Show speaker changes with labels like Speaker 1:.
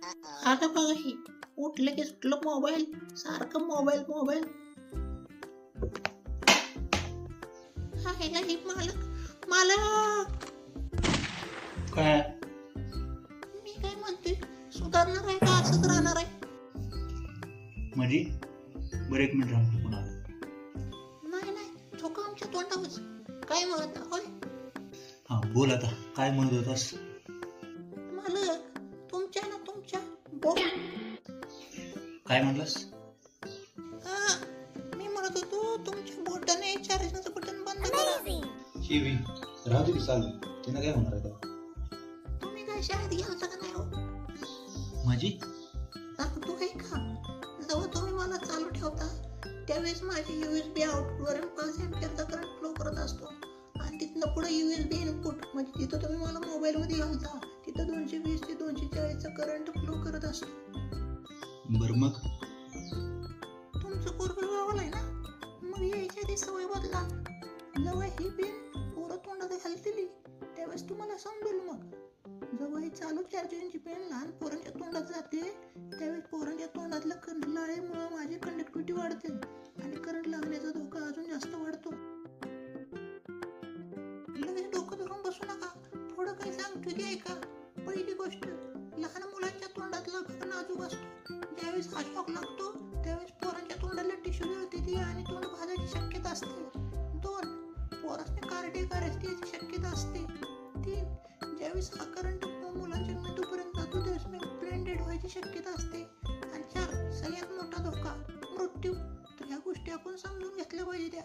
Speaker 1: आता बघा ही उठलं की सुटलं मोबाईल, सारखं मोबाईल मोबाईल. हाय ना ही मालक मालक.
Speaker 2: काय
Speaker 1: मी काय म्हणतोय, सुधारणार आहे का असंच राहणार आहे?
Speaker 2: म्हणजे बरं एक मिनिट राहतो पुन्हा.
Speaker 1: नाही नाही चोका आमच्या तोंडावरच. काय म्हणत होय
Speaker 2: हा बोल आता काय म्हणत होतास.
Speaker 1: मालक? तुमच्या ना तुमच्या बोट.
Speaker 2: काय म्हणलास.
Speaker 1: मी म्हणत होतो तुमच्या बोटाने चार्जिंगचं बटन बंद करा.
Speaker 2: शिवी राहू दे चालू तिनं काय होणार आहे.
Speaker 1: तुम्ही काय शाळेत गेलता का नाही हो?
Speaker 2: माझी
Speaker 1: आता तू आहे का, जेव्हा तुम्ही मला चालू ठेवता त्यावेळेस माझी USB आउटवरून 5 एम्पियरचा करंट फ्लो करत असतो आणि तिथनं पुढे USB इनपुट म्हणजे तिथं तुम्ही मला मोबाईलमध्ये घालता तिथं 220 ते 240चा करंट फ्लो करत असतो.
Speaker 2: बरं मग
Speaker 1: तुमचं पोरगं गावाला आहे ना, मग यायच्या आधी सवय बदला. जेव्हा ही पेन पोरं तोंडात घालतील त्यावेळेस तुम्हाला समजेल. मग जेव्हा ही चालू चार्जिंगची पेन लहान पोरांच्या तोंडात जाते त्यावेळेस पोरांच्या तोंडातल्या लाळेमुळे माझी कंडक्टिव्हिटी वाढते आणि करंट लागण्याचा धोका अजून जास्त वाढतो. लगेच डोकं धरून बसू नका, पुढं काही सांगतो ते ऐका. पहिली गोष्ट, लहान मुलांच्या तोंडातला भाग नाजूक असतो. ज्यावेळेस हा शॉक लागतो त्यावेळेस पोरांच्या तोंडाला टिश्यू जळते ती आणि तोंड भाजायची शक्यता असते. 2, पोरासने कार्डियक अरेस्ट याची शक्यता असते. 3, ज्यावेळेस हा करंट मुलांच्या मेंदूपर्यंत जातो त्यावेळेस ब्रेन डेड व्हायची शक्यता असते. आणि 4, सगळ्यात मोठा धोका मृत्यू. तर ह्या गोष्टी आपण समजून घेतल्या पाहिजे.